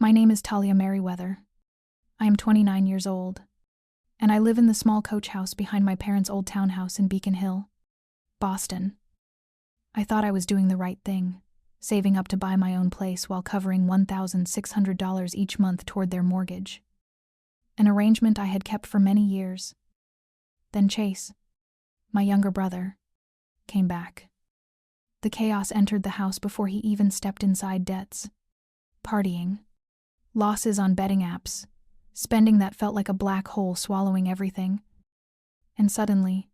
My name is Talia Merriweather. I am 29 years old, and I live in the small coach house behind my parents' old townhouse in Beacon Hill, Boston. I thought I was doing the right thing, saving up to buy my own place while covering $1,600 each month toward their mortgage, an arrangement I had kept for many years. Then Chase, my younger brother, came back. The chaos entered the house before he even stepped inside. Debts, partying, losses on betting apps, spending that felt like a black hole swallowing everything. And suddenly,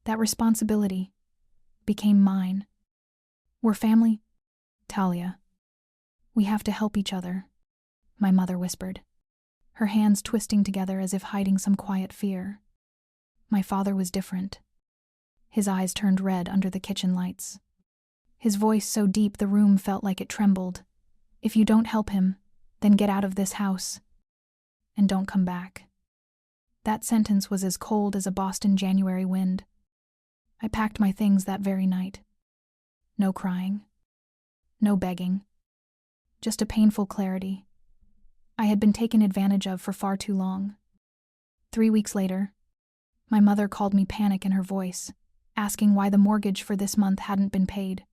that responsibility became mine. We're family, Talia. We have to help each other, my mother whispered, her hands twisting together as if hiding some quiet fear. My father was different. His eyes turned red under the kitchen lights. His voice so deep the room felt like it trembled. If you don't help him, then get out of this house. And don't come back. That sentence was as cold as a Boston January wind. I packed my things that very night. No crying. No begging. Just a painful clarity. I had been taken advantage of for far too long. 3 weeks later, my mother called me, panic in her voice, asking why the mortgage for this month hadn't been paid.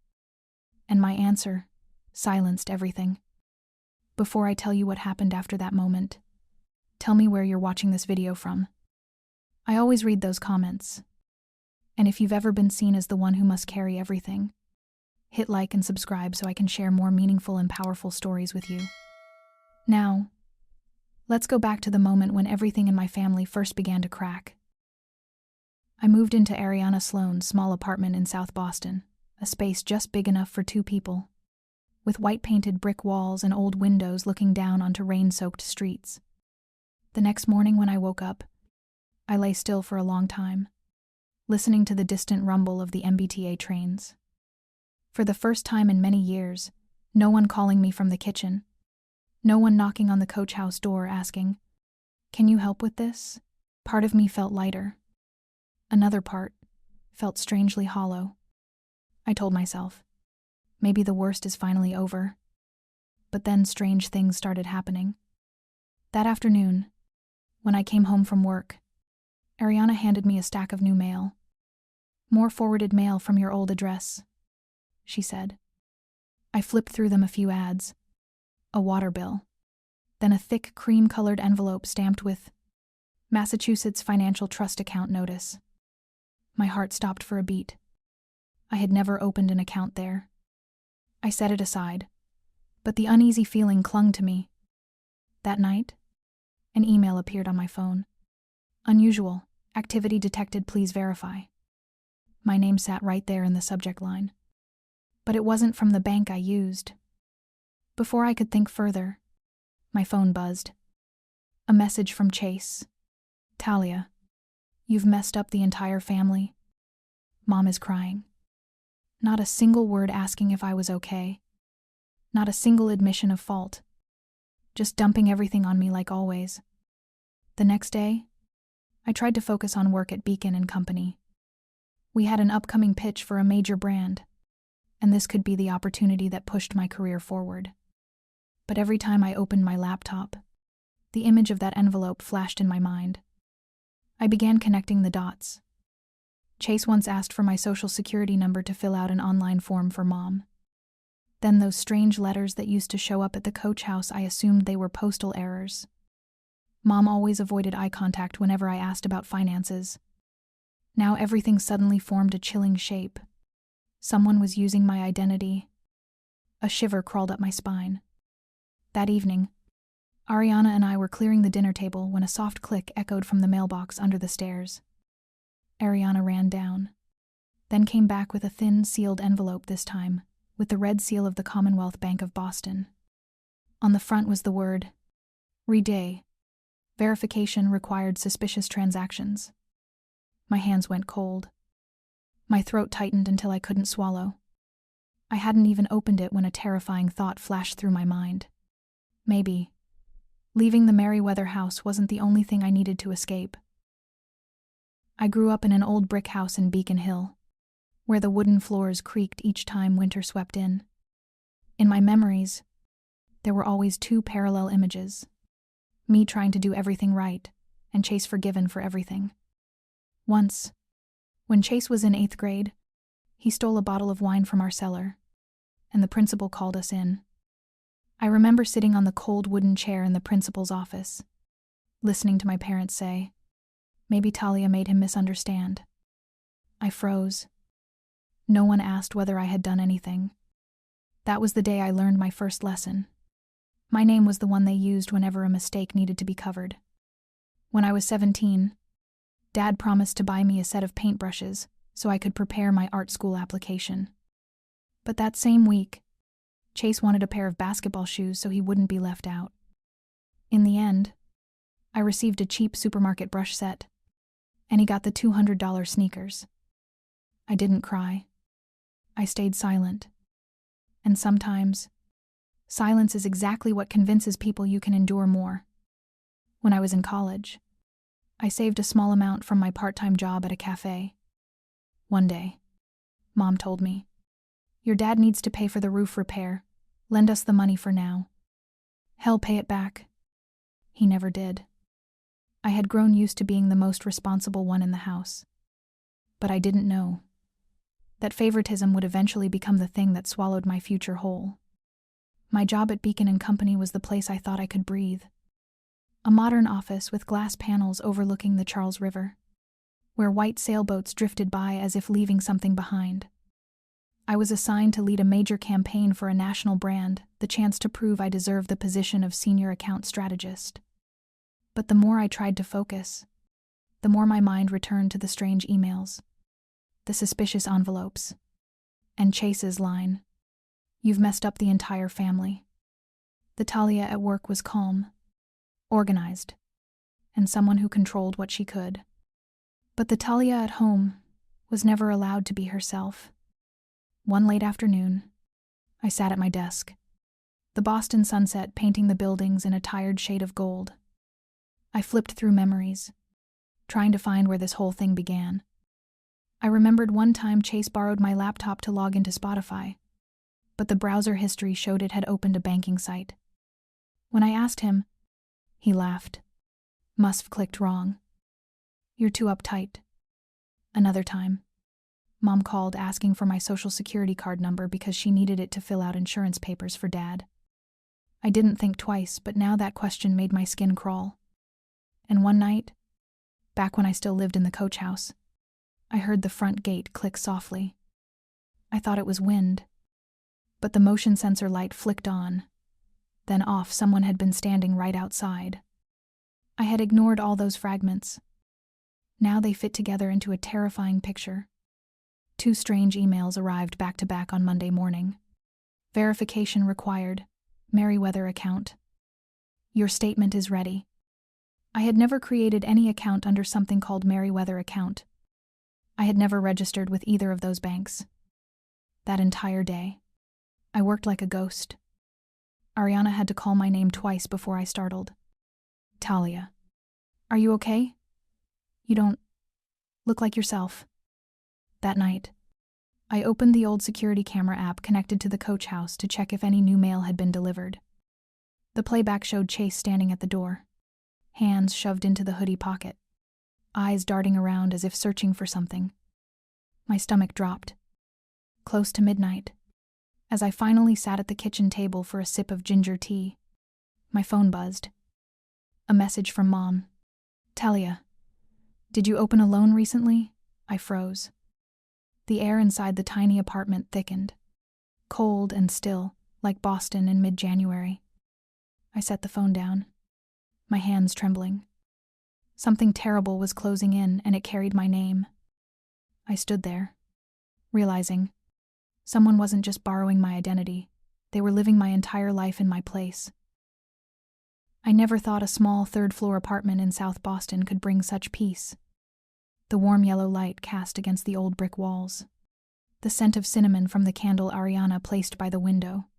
And my answer silenced everything. Before I tell you what happened after that moment, tell me where you're watching this video from. I always read those comments. And if you've ever been seen as the one who must carry everything, hit like and subscribe so I can share more meaningful and powerful stories with you. Now, let's go back to the moment when everything in my family first began to crack. I moved into Ariana Sloan's small apartment in South Boston, a space just big enough for 2 people, with white-painted brick walls and old windows looking down onto rain-soaked streets. The next morning when I woke up, I lay still for a long time, listening to the distant rumble of the MBTA trains. For the first time in many years, no one calling me from the kitchen, no one knocking on the coach house door asking, "Can you help with this?" Part of me felt lighter. Another part felt strangely hollow. I told myself, maybe the worst is finally over. But then strange things started happening. That afternoon, when I came home from work, Ariana handed me a stack of new mail. "More forwarded mail from your old address," she said. I flipped through them. A few ads, a water bill, then a thick cream-colored envelope stamped with Massachusetts Financial Trust Account Notice. My heart stopped for a beat. I had never opened an account there. I set it aside, but the uneasy feeling clung to me. That night, an email appeared on my phone. "Unusual. Activity detected. Please verify." My name sat right there in the subject line. But it wasn't from the bank I used. Before I could think further, my phone buzzed. A message from Chase. "Talia, you've messed up the entire family. Mom is crying." Not a single word asking if I was okay. Not a single admission of fault. Just dumping everything on me like always. The next day, I tried to focus on work at Beacon and Company. We had an upcoming pitch for a major brand, and this could be the opportunity that pushed my career forward. But every time I opened my laptop, the image of that envelope flashed in my mind. I began connecting the dots. Chase once asked for my social security number to fill out an online form for Mom. Then those strange letters that used to show up at the coach house, I assumed they were postal errors. Mom always avoided eye contact whenever I asked about finances. Now everything suddenly formed a chilling shape. Someone was using my identity. A shiver crawled up my spine. That evening, Ariana and I were clearing the dinner table when a soft click echoed from the mailbox under the stairs. Ariana ran down, then came back with a thin, sealed envelope this time, with the red seal of the Commonwealth Bank of Boston. On the front was the word, "Reday. Verification required suspicious transactions." My hands went cold. My throat tightened until I couldn't swallow. I hadn't even opened it when a terrifying thought flashed through my mind. Maybe leaving the Merriweather house wasn't the only thing I needed to escape. I grew up in an old brick house in Beacon Hill, where the wooden floors creaked each time winter swept in. In my memories, There were always two parallel images. Me trying to do everything right, and Chase forgiven for everything. Once, when Chase was in 8th grade, he stole a bottle of wine from our cellar, and the principal called us in. I remember sitting on the cold wooden chair in the principal's office, listening to my parents say, "Maybe Talia made him misunderstand." I froze. No one asked whether I had done anything. That was the day I learned my first lesson. My name was the one they used whenever a mistake needed to be covered. When I was 17, Dad promised to buy me a set of paintbrushes so I could prepare my art school application. But that same week, Chase wanted a pair of basketball shoes so he wouldn't be left out. In the end, I received a cheap supermarket brush set, and he got the $200 sneakers. I didn't cry. I stayed silent. And sometimes, silence is exactly what convinces people you can endure more. When I was in college, I saved a small amount from my part-time job at a cafe. One day, Mom told me, "Your dad needs to pay for the roof repair. Lend us the money for now. He'll pay it back." He never did. I had grown used to being the most responsible one in the house. But I didn't know that favoritism would eventually become the thing that swallowed my future whole. My job at Beacon & Company was the place I thought I could breathe. A modern office with glass panels overlooking the Charles River, where white sailboats drifted by as if leaving something behind. I was assigned to lead a major campaign for a national brand, the chance to prove I deserved the position of senior account strategist. But the more I tried to focus, the more my mind returned to the strange emails, the suspicious envelopes, and Chase's line, "You've messed up the entire family." The Talia at work was calm, organized, and someone who controlled what she could. But the Talia at home was never allowed to be herself. One late afternoon, I sat at my desk, the Boston sunset painting the buildings in a tired shade of gold. I flipped through memories, trying to find where this whole thing began. I remembered one time Chase borrowed my laptop to log into Spotify, but the browser history showed it had opened a banking site. When I asked him, he laughed. "Must've clicked wrong. You're too uptight." Another time, Mom called asking for my social security card number because she needed it to fill out insurance papers for Dad. I didn't think twice, but now that question made my skin crawl. And one night, back when I still lived in the coach house, I heard the front gate click softly. I thought it was wind, but the motion sensor light flicked on, then off. Someone had been standing right outside. I had ignored all those fragments. Now they fit together into a terrifying picture. 2 strange emails arrived back-to-back on Monday morning. Verification required. Merriweather account. Your statement is ready. I had never created any account under something called Merriweather account. I had never registered with either of those banks. That entire day, I worked like a ghost. Ariana had to call my name twice before I startled. "Talia, are you okay? You don't look like yourself." That night, I opened the old security camera app connected to the coach house to check if any new mail had been delivered. The playback showed Chase standing at the door, hands shoved into the hoodie pocket, eyes darting around as if searching for something. My stomach dropped. Close to midnight, as I finally sat at the kitchen table for a sip of ginger tea, my phone buzzed. A message from Mom. "Talia, did you open a loan recently?" I froze. The air inside the tiny apartment thickened, cold and still, like Boston in mid-January. I set the phone down, my hands trembling. Something terrible was closing in, and it carried my name. I stood there, realizing someone wasn't just borrowing my identity, they were living my entire life in my place. I never thought a small 3rd-floor apartment in South Boston could bring such peace. The warm yellow light cast against the old brick walls, the scent of cinnamon from the candle Ariana placed by the window,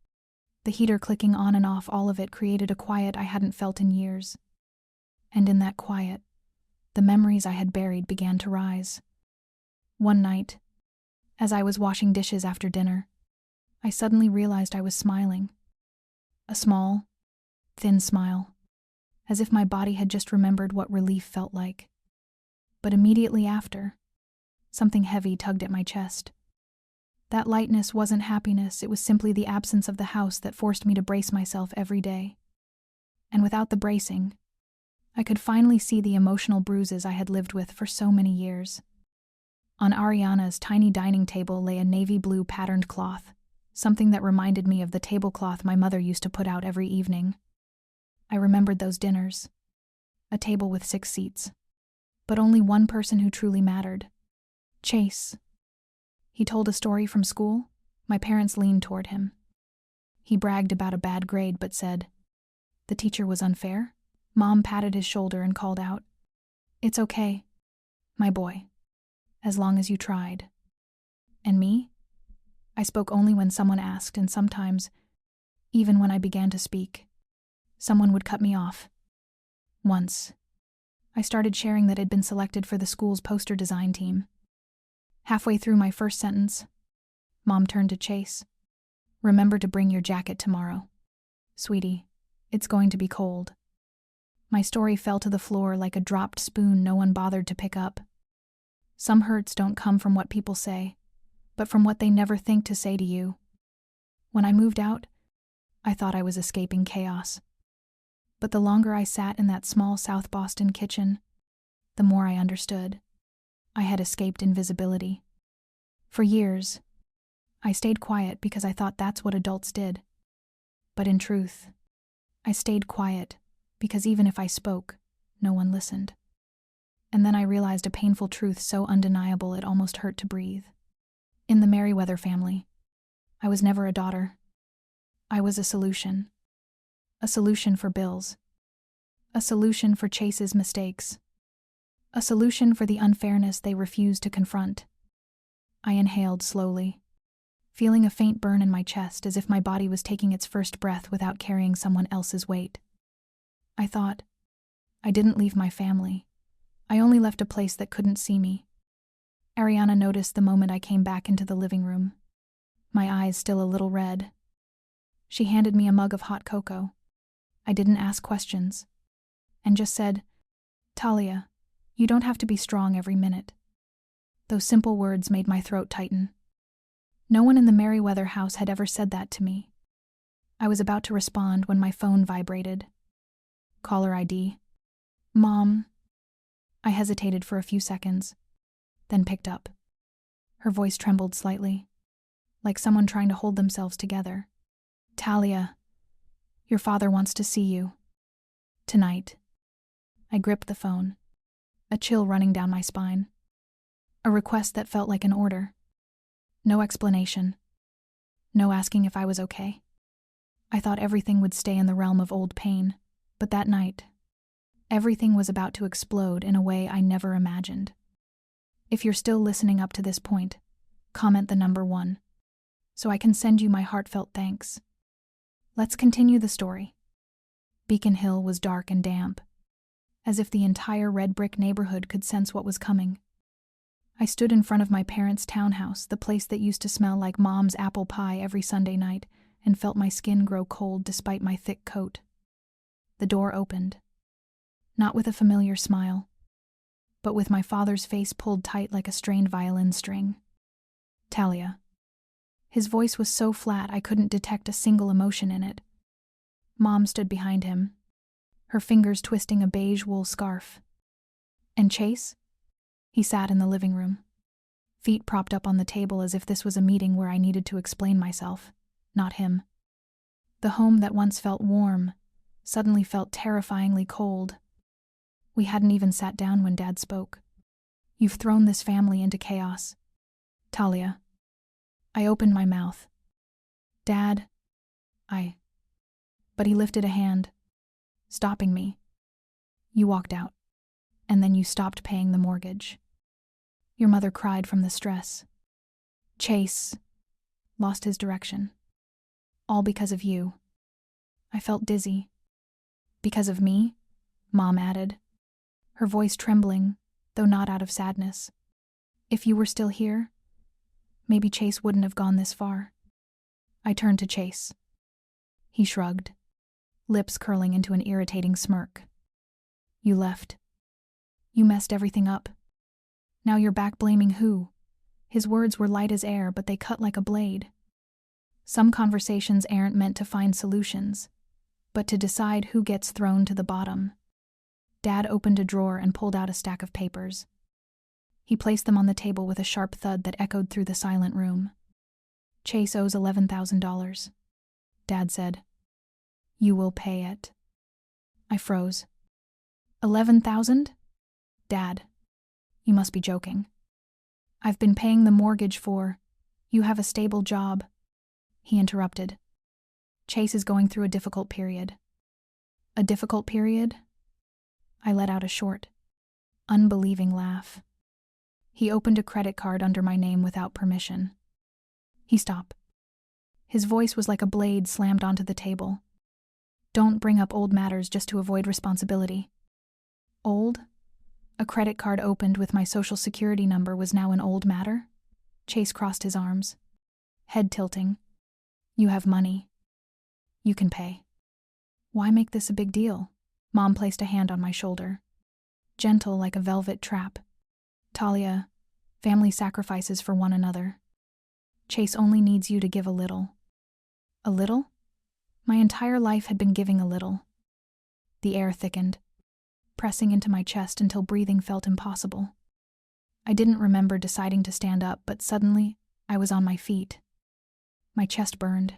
the heater clicking on and off, all of it created a quiet I hadn't felt in years. And in that quiet, the memories I had buried began to rise. One night, as I was washing dishes after dinner, I suddenly realized I was smiling. A small, thin smile, as if my body had just remembered what relief felt like. But immediately after, something heavy tugged at my chest. That lightness wasn't happiness, it was simply the absence of the house that forced me to brace myself every day. And without the bracing, I could finally see the emotional bruises I had lived with for so many years. On Ariana's tiny dining table lay a navy blue patterned cloth, something that reminded me of the tablecloth my mother used to put out every evening. I remembered those dinners. A table with 6 seats. But only one person who truly mattered. Chase. He told a story from school. My parents leaned toward him. He bragged about a bad grade but said, "The teacher was unfair?" Mom patted his shoulder and called out, "It's okay, my boy, as long as you tried." And me? I spoke only when someone asked, and sometimes, even when I began to speak, someone would cut me off. Once, I started sharing that I'd been selected for the school's poster design team. Halfway through my first sentence, Mom turned to Chase. "Remember to bring your jacket tomorrow. Sweetie, it's going to be cold." My story fell to the floor like a dropped spoon no one bothered to pick up. Some hurts don't come from what people say, but from what they never think to say to you. When I moved out, I thought I was escaping chaos. But the longer I sat in that small South Boston kitchen, the more I understood. I had escaped invisibility. For years, I stayed quiet because I thought that's what adults did. But in truth, I stayed quiet because even if I spoke, no one listened. And then I realized a painful truth so undeniable it almost hurt to breathe. In the Merriweather family, I was never a daughter. I was a solution. A solution for Bill's. A solution for Chase's mistakes. A solution for the unfairness they refused to confront. I inhaled slowly, feeling a faint burn in my chest as if my body was taking its first breath without carrying someone else's weight. I thought, I didn't leave my family. I only left a place that couldn't see me. Ariana noticed the moment I came back into the living room, my eyes still a little red. She handed me a mug of hot cocoa. I didn't ask questions, and just said, "Talia, you don't have to be strong every minute." Those simple words made my throat tighten. No one in the Merriweather house had ever said that to me. I was about to respond when my phone vibrated. Caller ID. "Mom." I hesitated for a few seconds, then picked up. Her voice trembled slightly, like someone trying to hold themselves together. "Talia, your father wants to see you. Tonight." I gripped the phone, a chill running down my spine. A request that felt like an order. No explanation. No asking if I was okay. I thought everything would stay in the realm of old pain, but that night, everything was about to explode in a way I never imagined. If you're still listening up to this point, comment the number 1, so I can send you my heartfelt thanks. Let's continue the story. Beacon Hill was dark and damp, as if the entire red brick neighborhood could sense what was coming. I stood in front of my parents' townhouse, the place that used to smell like Mom's apple pie every Sunday night, and felt my skin grow cold despite my thick coat. The door opened, not with a familiar smile, but with my father's face pulled tight like a strained violin string. "Talia." His voice was so flat I couldn't detect a single emotion in it. Mom stood behind him, her fingers twisting a beige wool scarf. "And Chase?" He sat in the living room, feet propped up on the table as if this was a meeting where I needed to explain myself, not him. The home that once felt warm suddenly felt terrifyingly cold. We hadn't even sat down when Dad spoke. "You've thrown this family into chaos, Talia." I opened my mouth. "Dad, But he lifted a hand, stopping me. "You walked out, and then you stopped paying the mortgage. Your mother cried from the stress. Chase lost his direction. All because of you." I felt dizzy. "Because of me?" Mom added, her voice trembling, though not out of sadness. "If you were still here, maybe Chase wouldn't have gone this far." I turned to Chase. He shrugged, lips curling into an irritating smirk. You left. You messed everything up. Now you're back blaming who? His words were light as air, but they cut like a blade. Some conversations aren't meant to find solutions, but to decide who gets thrown to the bottom. Dad opened a drawer and pulled out a stack of papers. He placed them on the table with a sharp thud that echoed through the silent room. Chase owes $11,000. Dad said. You will pay it. I froze. 11,000? Dad, you must be joking. I've been paying the mortgage for. You have a stable job. He interrupted. Chase is going through a difficult period. A difficult period? I let out a short, unbelieving laugh. He opened a credit card under my name without permission. He stopped. His voice was like a blade slammed onto the table. Don't bring up old matters just to avoid responsibility. Old? A credit card opened with my social security number was now an old matter? Chase crossed his arms, head tilting. You have money. You can pay. Why make this a big deal? Mom placed a hand on my shoulder, gentle like a velvet trap. Talia, family sacrifices for one another. Chase only needs you to give a little. A little? My entire life had been giving a little. The air thickened, pressing into my chest until breathing felt impossible. I didn't remember deciding to stand up, but suddenly I was on my feet. My chest burned,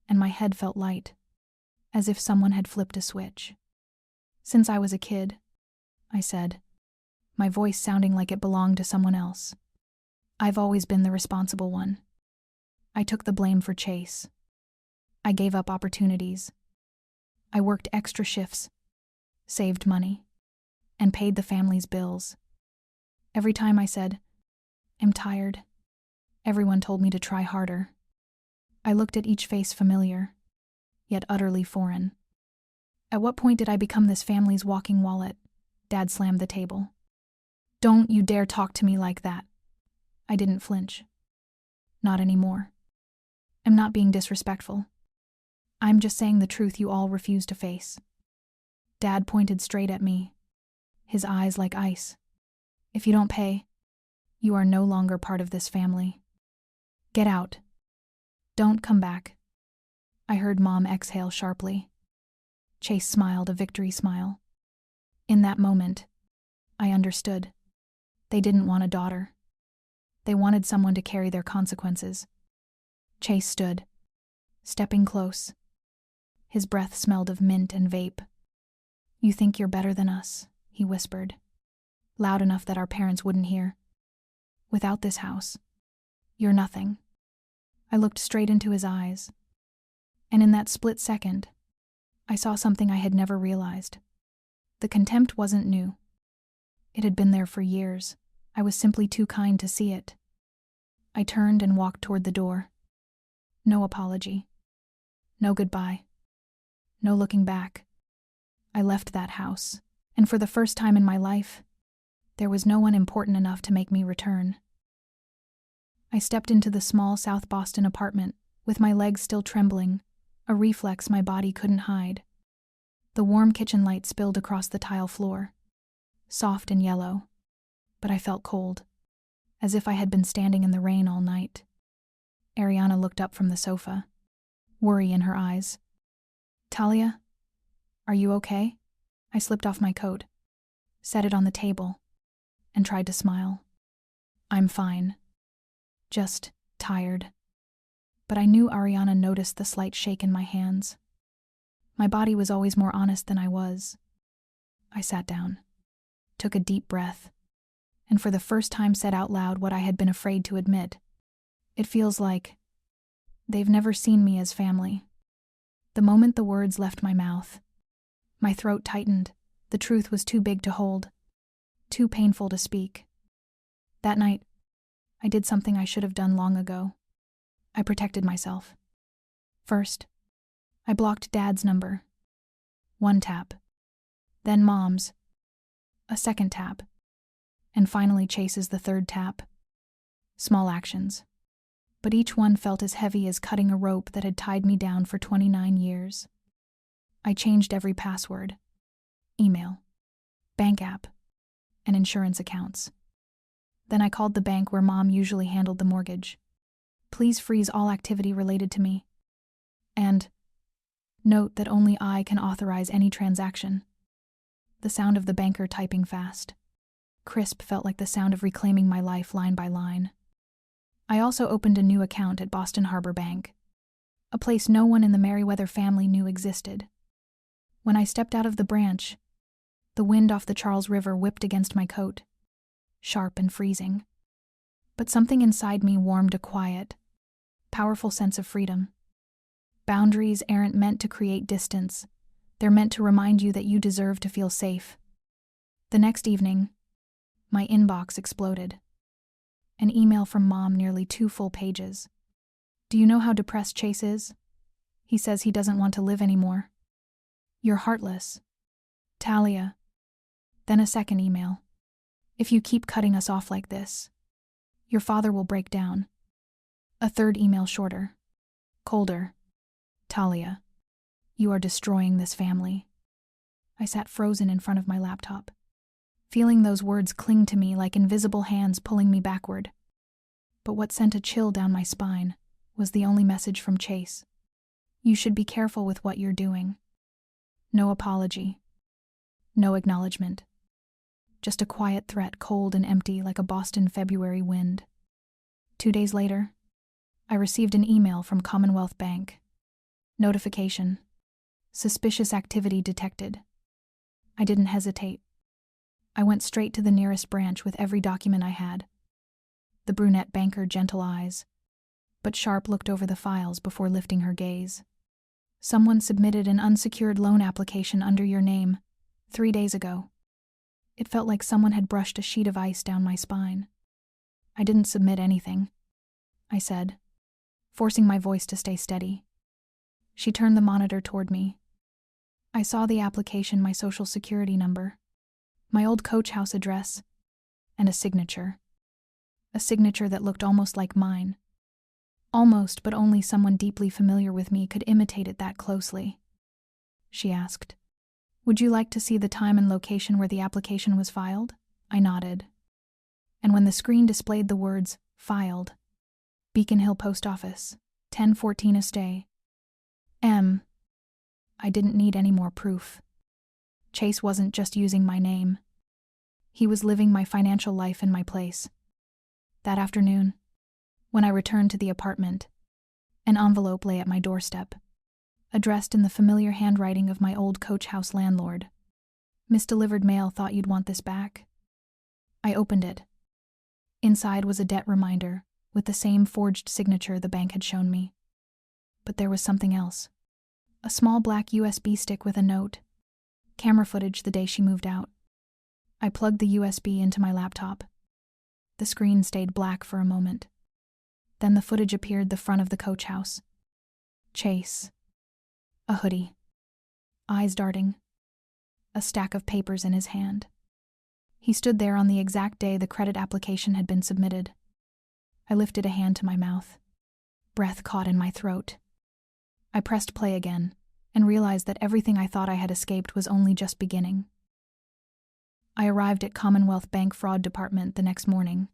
and my head felt light, as if someone had flipped a switch. Since I was a kid, I said, my voice sounding like it belonged to someone else. I've always been the responsible one. I took the blame for Chase. I gave up opportunities. I worked extra shifts, saved money, and paid the family's bills. Every time I said, I'm tired, everyone told me to try harder. I looked at each face familiar, yet utterly foreign. At what point did I become this family's walking wallet? Dad slammed the table. Don't you dare talk to me like that. I didn't flinch. Not anymore. I'm not being disrespectful. I'm just saying the truth you all refuse to face. Dad pointed straight at me, his eyes like ice. If you don't pay, you are no longer part of this family. Get out. Don't come back. I heard Mom exhale sharply. Chase smiled a victory smile. In that moment, I understood. They didn't want a daughter. They wanted someone to carry their consequences. Chase stood, stepping close. His breath smelled of mint and vape. You think you're better than us, he whispered, loud enough that our parents wouldn't hear. Without this house, you're nothing. I looked straight into his eyes, and in that split second, I saw something I had never realized. The contempt wasn't new. It had been there for years. I was simply too kind to see it. I turned and walked toward the door. No apology. No goodbye. No looking back. I left that house, and for the first time in my life, there was no one important enough to make me return. I stepped into the small South Boston apartment, with my legs still trembling, a reflex my body couldn't hide. The warm kitchen light spilled across the tile floor, soft and yellow, but I felt cold, as if I had been standing in the rain all night. Ariana looked up from the sofa, worry in her eyes. Talia, are you okay? I slipped off my coat, set it on the table, and tried to smile. I'm fine. Just tired. But I knew Ariana noticed the slight shake in my hands. My body was always more honest than I was. I sat down, took a deep breath, and for the first time said out loud what I had been afraid to admit. It feels like they've never seen me as family. The moment the words left my mouth, my throat tightened. The truth was too big to hold, too painful to speak. That night, I did something I should have done long ago. I protected myself. First, I blocked Dad's number. 1 tap. Then Mom's. A 2nd tap. And finally Chase's the 3rd tap. Small actions, but each one felt as heavy as cutting a rope that had tied me down for 29 years. I changed every password: email, bank app, and insurance accounts. Then I called the bank where Mom usually handled the mortgage. Please freeze all activity related to me. And note that only I can authorize any transaction. The sound of the banker typing fast, crisp, felt like the sound of reclaiming my life line by line. I also opened a new account at Boston Harbor Bank, a place no one in the Merriweather family knew existed. When I stepped out of the branch, the wind off the Charles River whipped against my coat, sharp and freezing. But something inside me warmed a quiet, powerful sense of freedom. Boundaries aren't meant to create distance. They're meant to remind you that you deserve to feel safe. The next evening, my inbox exploded. An email from Mom, nearly 2 full pages. Do you know how depressed Chase is? He says he doesn't want to live anymore. You're heartless. Talia. Then a second email. If you keep cutting us off like this, your father will break down. A third email, shorter, colder. Talia, you are destroying this family. I sat frozen in front of my laptop, feeling those words cling to me like invisible hands pulling me backward. But what sent a chill down my spine was the only message from Chase. You should be careful with what you're doing. No apology. No acknowledgement. Just a quiet threat, cold and empty like a Boston February wind. 2 days later, I received an email from Commonwealth Bank. Notification. Suspicious activity detected. I didn't hesitate. I went straight to the nearest branch with every document I had. The brunette banker, gentle eyes, but sharp, looked over the files before lifting her gaze. Someone submitted an unsecured loan application under your name 3 days ago. It felt like someone had brushed a sheet of ice down my spine. I didn't submit anything, I said, forcing my voice to stay steady. She turned the monitor toward me. I saw the application, my social security number, my old coach house address, and a signature. A signature that looked almost like mine. Almost, but only someone deeply familiar with me could imitate it that closely. She asked, "Would you like to see the time and location where the application was filed?" I nodded. And when the screen displayed the words, "Filed, Beacon Hill Post Office, 1014 Estee, M," I didn't need any more proof. Chase wasn't just using my name. He was living my financial life in my place. That afternoon, when I returned to the apartment, an envelope lay at my doorstep, addressed in the familiar handwriting of my old coach house landlord. "Misdelivered mail, thought you'd want this back." I opened it. Inside was a debt reminder, with the same forged signature the bank had shown me. But there was something else. A small black USB stick with a note. Camera footage the day she moved out. I plugged the USB into my laptop. The screen stayed black for a moment. Then the footage appeared, the front of the coach house. Chase. A hoodie. Eyes darting. A stack of papers in his hand. He stood there on the exact day the credit application had been submitted. I lifted a hand to my mouth. Breath caught in my throat. I pressed play again, and realized that everything I thought I had escaped was only just beginning. I arrived at Commonwealth Bank Fraud Department the next morning.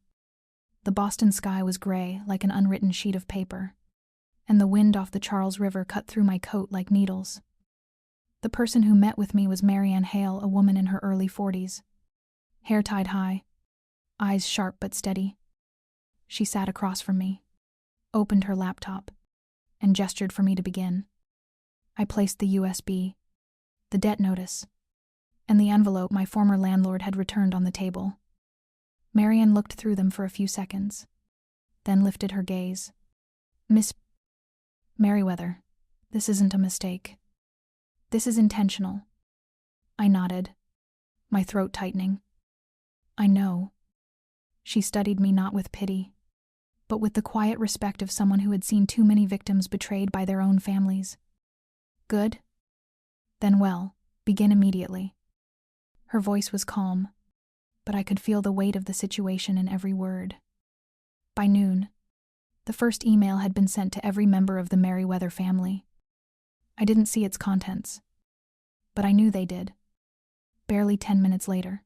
The Boston sky was gray, like an unwritten sheet of paper, and the wind off the Charles River cut through my coat like needles. The person who met with me was Marianne Hale, a woman in her early 40s. Hair tied high, eyes sharp but steady. She sat across from me, opened her laptop, and gestured for me to begin. I placed the USB, the debt notice, and the envelope my former landlord had returned on the table. Marianne looked through them for a few seconds, then lifted her gaze. "Miss Merriweather, this isn't a mistake. This is intentional." I nodded, my throat tightening. "I know." She studied me not with pity, but with the quiet respect of someone who had seen too many victims betrayed by their own families. "Good? Then well, begin immediately." Her voice was calm, but I could feel the weight of the situation in every word. By noon, The first email had been sent to every member of the Merriweather family. I didn't see its contents, but I knew they did. Barely 10 minutes later,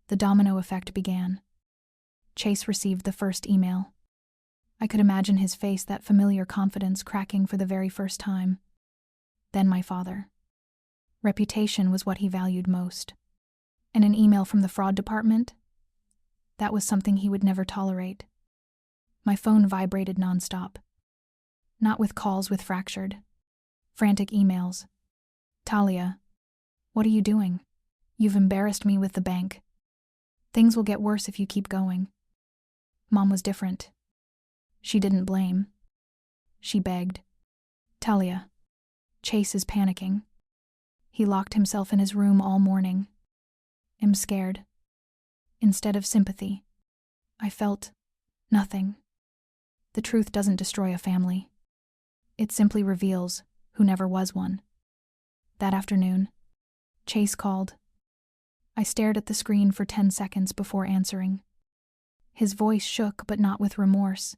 the domino effect began. Chase received the first email. I could imagine his face, that familiar confidence cracking for the very first time. Then my father. Reputation was what he valued most. And an email from the fraud department? That was something he would never tolerate. My phone vibrated nonstop. Not with calls, with fractured, frantic emails. Talia, what are you doing? You've embarrassed me with the bank. Things will get worse if you keep going. Mom was different. She didn't blame. She begged. Talia, Chase is panicking. He locked himself in his room all morning. I'm scared. Instead of sympathy, I felt nothing. The truth doesn't destroy a family. It simply reveals who never was one. That afternoon, Chase called. I stared at the screen for 10 seconds before answering. His voice shook, but not with remorse.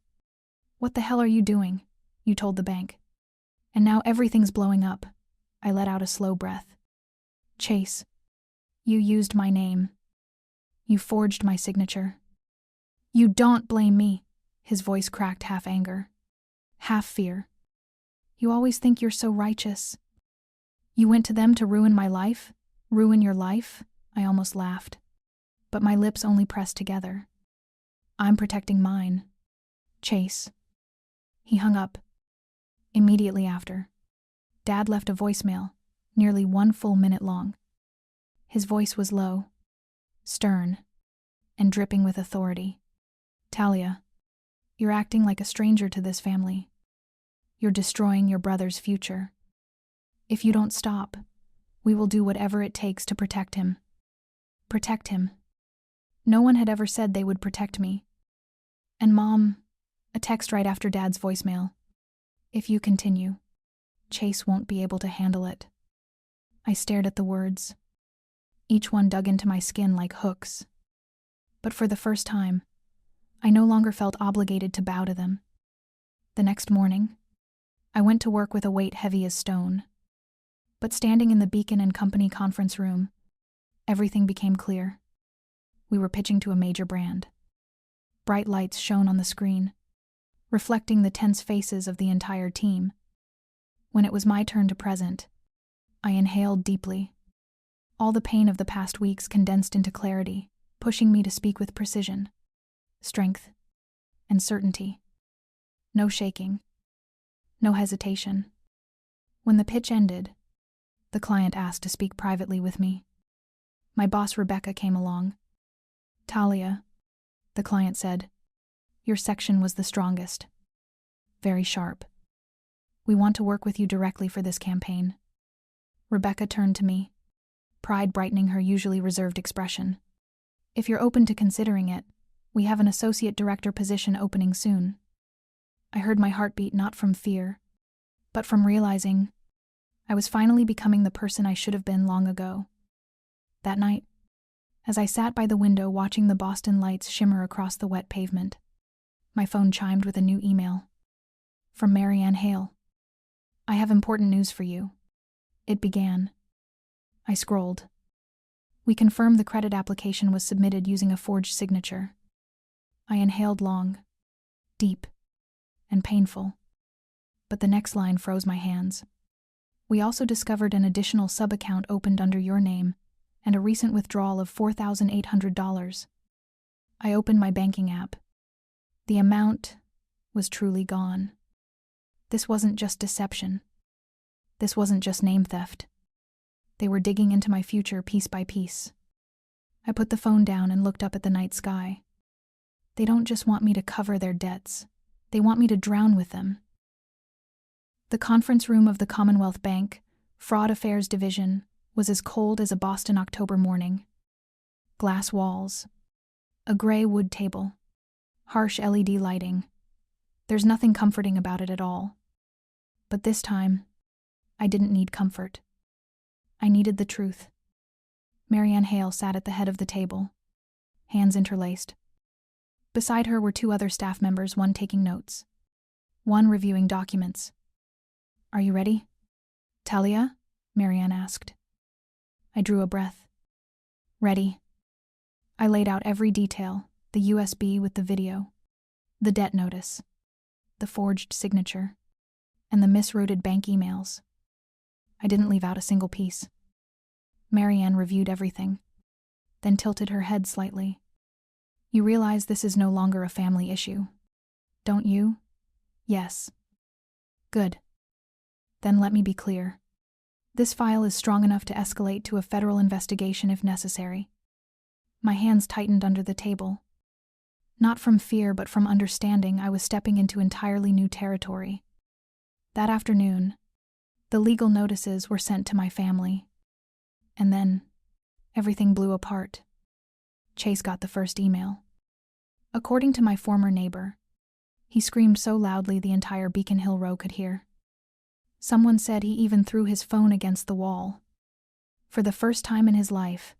What the hell are you doing? You told the bank. And now everything's blowing up. I let out a slow breath. Chase, you used my name. You forged my signature. You don't blame me. His voice cracked, half anger, half fear. You always think you're so righteous. You went to them to ruin my life? Ruin your life? I almost laughed, but my lips only pressed together. I'm protecting mine. Chase. He hung up. Immediately after, Dad left a voicemail, nearly 1 full minute long. His voice was low, stern, and dripping with authority. Talia, you're acting like a stranger to this family. You're destroying your brother's future. If you don't stop, we will do whatever it takes to protect him. Protect him. No one had ever said they would protect me. And Mom, a text right after Dad's voicemail. If you continue, Chase won't be able to handle it. I stared at the words. Each one dug into my skin like hooks. But for the first time, I no longer felt obligated to bow to them. The next morning, I went to work with a weight heavy as stone. But standing in the Beacon and Company conference room, everything became clear. We were pitching to a major brand. Bright lights shone on the screen, reflecting the tense faces of the entire team. When it was my turn to present, I inhaled deeply. All the pain of the past weeks condensed into clarity, pushing me to speak with precision, strength, and certainty. No shaking, no hesitation. When the pitch ended, the client asked to speak privately with me. My boss, Rebecca, came along. Talia, the client said, your section was the strongest. Very sharp. We want to work with you directly for this campaign. Rebecca turned to me, pride brightening her usually reserved expression. If you're open to considering it, we have an associate director position opening soon. I heard my heartbeat, not from fear, but from realizing I was finally becoming the person I should have been long ago. That night, as I sat by the window watching the Boston lights shimmer across the wet pavement, my phone chimed with a new email. From Marianne Hale. I have important news for you. It began. I scrolled. We confirmed the credit application was submitted using a forged signature. I inhaled long, deep, and painful. But the next line froze my hands. We also discovered an additional sub-account opened under your name and a recent withdrawal of $4,800. I opened my banking app. The amount was truly gone. This wasn't just deception. This wasn't just name theft. They were digging into my future piece by piece. I put the phone down and looked up at the night sky. They don't just want me to cover their debts. They want me to drown with them. The conference room of the Commonwealth Bank, Fraud Affairs Division, was as cold as a Boston October morning. Glass walls, a gray wood table, harsh LED lighting. There's nothing comforting about it at all. But this time, I didn't need comfort. I needed the truth. Marianne Hale sat at the head of the table, hands interlaced. Beside her were 2 other staff members, one taking notes, one reviewing documents. "Are you ready, Talia?" Marianne asked. I drew a breath. "Ready." I laid out every detail, the USB with the video, the debt notice, the forged signature, and the misrouted bank emails. I didn't leave out a single piece. Marianne reviewed everything, then tilted her head slightly. "You realize this is no longer a family issue, don't you?" "Yes." "Good. Then let me be clear. This file is strong enough to escalate to a federal investigation if necessary." My hands tightened under the table. Not from fear, but from understanding I was stepping into entirely new territory. That afternoon, the legal notices were sent to my family. And then, everything blew apart. Chase got the first email. According to my former neighbor, he screamed so loudly the entire Beacon Hill row could hear. Someone said he even threw his phone against the wall. For the first time in his life,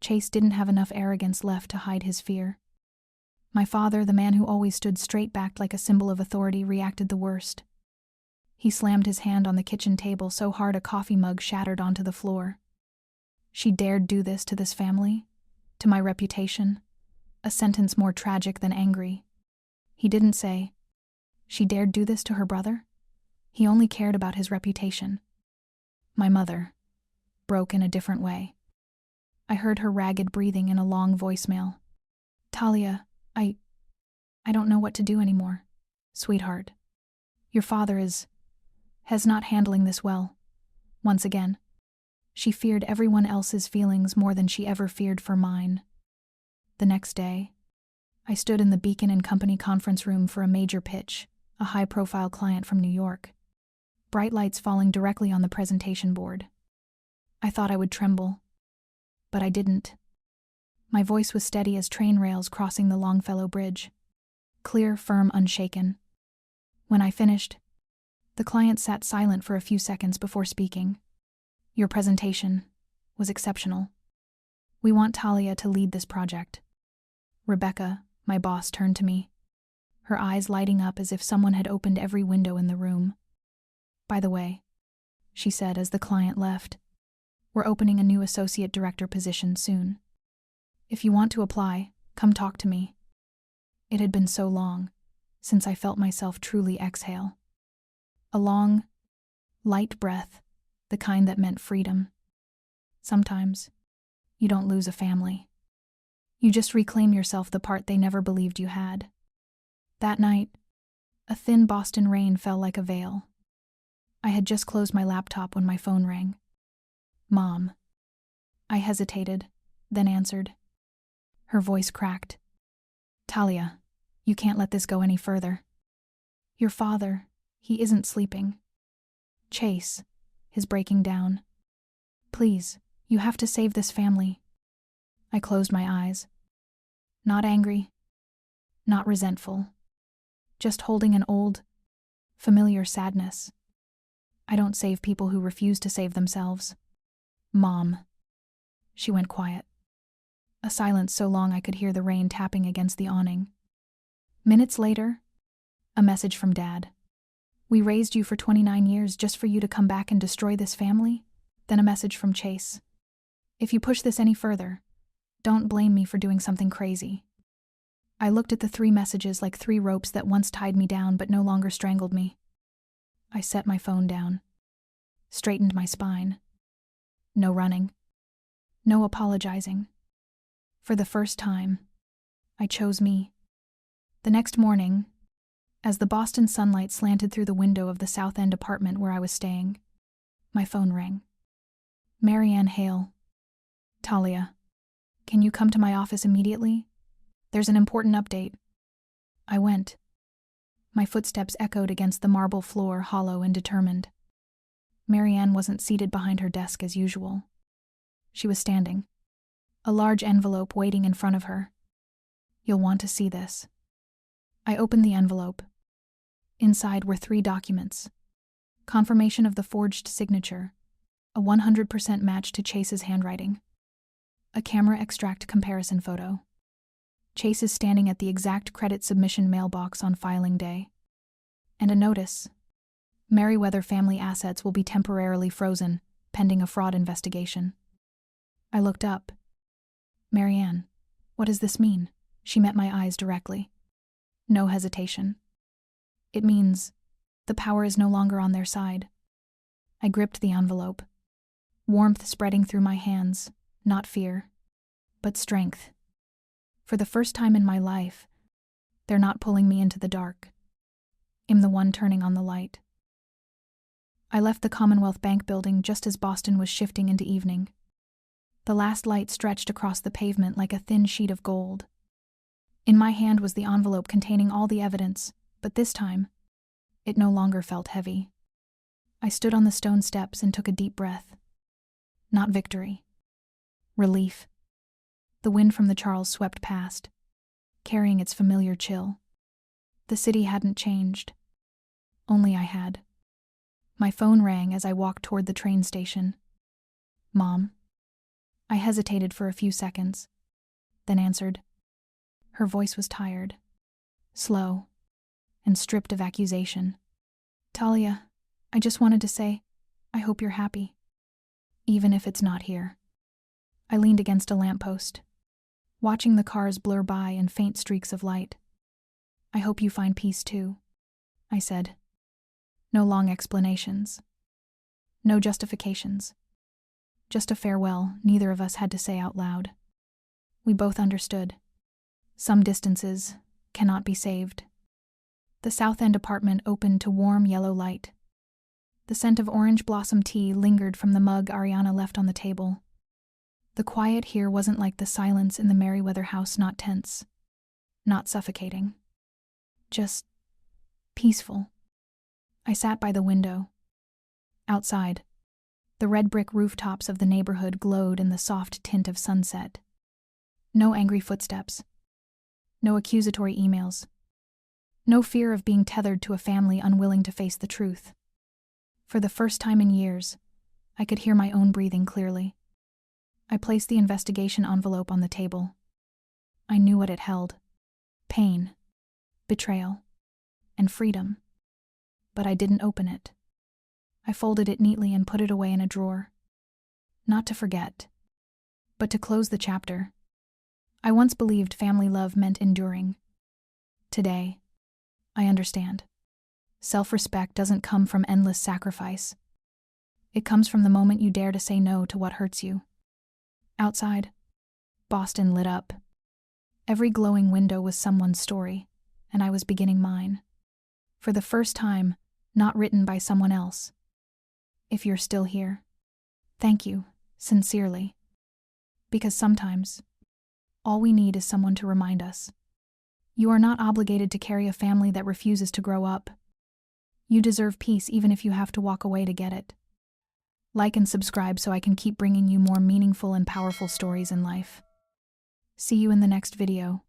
Chase didn't have enough arrogance left to hide his fear. My father, the man who always stood straight-backed like a symbol of authority, reacted the worst. He slammed his hand on the kitchen table so hard a coffee mug shattered onto the floor. She dared do this to this family, to my reputation, a sentence more tragic than angry. He didn't say, she dared do this to her brother? He only cared about his reputation. My mother broke in a different way. I heard her ragged breathing in a long voicemail. "Talia, I don't know what to do anymore, sweetheart. Your father has not handling this well." Once again, she feared everyone else's feelings more than she ever feared for mine. The next day, I stood in the Beacon and Company conference room for a major pitch, a high-profile client from New York. Bright lights falling directly on the presentation board. I thought I would tremble, but I didn't. My voice was steady as train rails crossing the Longfellow Bridge. Clear, firm, unshaken. When I finished, the client sat silent for a few seconds before speaking. "Your presentation was exceptional. We want Talia to lead this project." Rebecca, my boss, turned to me, her eyes lighting up as if someone had opened every window in the room. "By the way," she said as the client left, "we're opening a new associate director position soon. If you want to apply, come talk to me." It had been so long since I felt myself truly exhale. A long, light breath, the kind that meant freedom. Sometimes, you don't lose a family. You just reclaim yourself the part they never believed you had. That night, a thin Boston rain fell like a veil. I had just closed my laptop when my phone rang. "Mom." I hesitated, then answered. Her voice cracked. "Talia, you can't let this go any further. Your father, he isn't sleeping. Chase is breaking down. Please, you have to save this family." I closed my eyes. Not angry, not resentful, just holding an old, familiar sadness. I don't save people who refuse to save themselves. "Mom." She went quiet. A silence so long I could hear the rain tapping against the awning. Minutes later, a message from Dad. "We raised you for 29 years just for you to come back and destroy this family?" Then a message from Chase. "If you push this any further, don't blame me for doing something crazy." I looked at the 3 messages like 3 ropes that once tied me down but no longer strangled me. I set my phone down, straightened my spine. No running. No apologizing. For the first time, I chose me. The next morning, as the Boston sunlight slanted through the window of the South End apartment where I was staying, my phone rang. "Marianne Hale." "Talia, can you come to my office immediately? There's an important update." I went. My footsteps echoed against the marble floor, hollow and determined. Marianne wasn't seated behind her desk as usual. She was standing, a large envelope waiting in front of her. "You'll want to see this." I opened the envelope. Inside were 3 documents. Confirmation of the forged signature, a 100% match to Chase's handwriting. A camera extract comparison photo. Chase is standing at the exact credit submission mailbox on filing day. and a notice. Merriweather family assets will be temporarily frozen, pending a fraud investigation. I looked up. Marianne, what does this mean? She met my eyes directly. No hesitation. It means the power is no longer on their side. I gripped the envelope. Warmth spreading through my hands, not fear, but strength. For the first time in my life, they're not pulling me into the dark. I'm the one turning on the light. I left the Commonwealth Bank building just as Boston was shifting into evening. The last light stretched across the pavement like a thin sheet of gold. In my hand was the envelope containing all the evidence, but this time, it no longer felt heavy. I stood on the stone steps and took a deep breath. Not victory. Relief. The wind from the Charles swept past, carrying its familiar chill. The city hadn't changed. Only I had. My phone rang as I walked toward the train station. Mom. I hesitated for a few seconds, then answered. Her voice was tired, slow, and stripped of accusation. Talia, I just wanted to say, I hope you're happy. Even if it's not here. I leaned against a lamppost, watching the cars blur by in faint streaks of light. I hope you find peace too, I said. No long explanations. No justifications. Just a farewell neither of us had to say out loud. We both understood. Some distances cannot be saved. The South End apartment opened to warm yellow light. The scent of orange blossom tea lingered from the mug Ariana left on the table. The quiet here wasn't like the silence in the Merriweather house, not tense, not suffocating. Just peaceful. I sat by the window. Outside, the red brick rooftops of the neighborhood glowed in the soft tint of sunset. No angry footsteps. No accusatory emails. No fear of being tethered to a family unwilling to face the truth. For the first time in years, I could hear my own breathing clearly. I placed the investigation envelope on the table. I knew what it held. Pain, betrayal, and freedom. But I didn't open it. I folded it neatly and put it away in a drawer. Not to forget, but to close the chapter. I once believed family love meant enduring. Today, I understand. Self-respect doesn't come from endless sacrifice. It comes from the moment you dare to say no to what hurts you. Outside, Boston lit up. Every glowing window was someone's story, and I was beginning mine. For the first time, not written by someone else. If you're still here, thank you, sincerely. Because sometimes, all we need is someone to remind us. You are not obligated to carry a family that refuses to grow up. You deserve peace even if you have to walk away to get it. Like and subscribe so I can keep bringing you more meaningful and powerful stories in life. See you in the next video.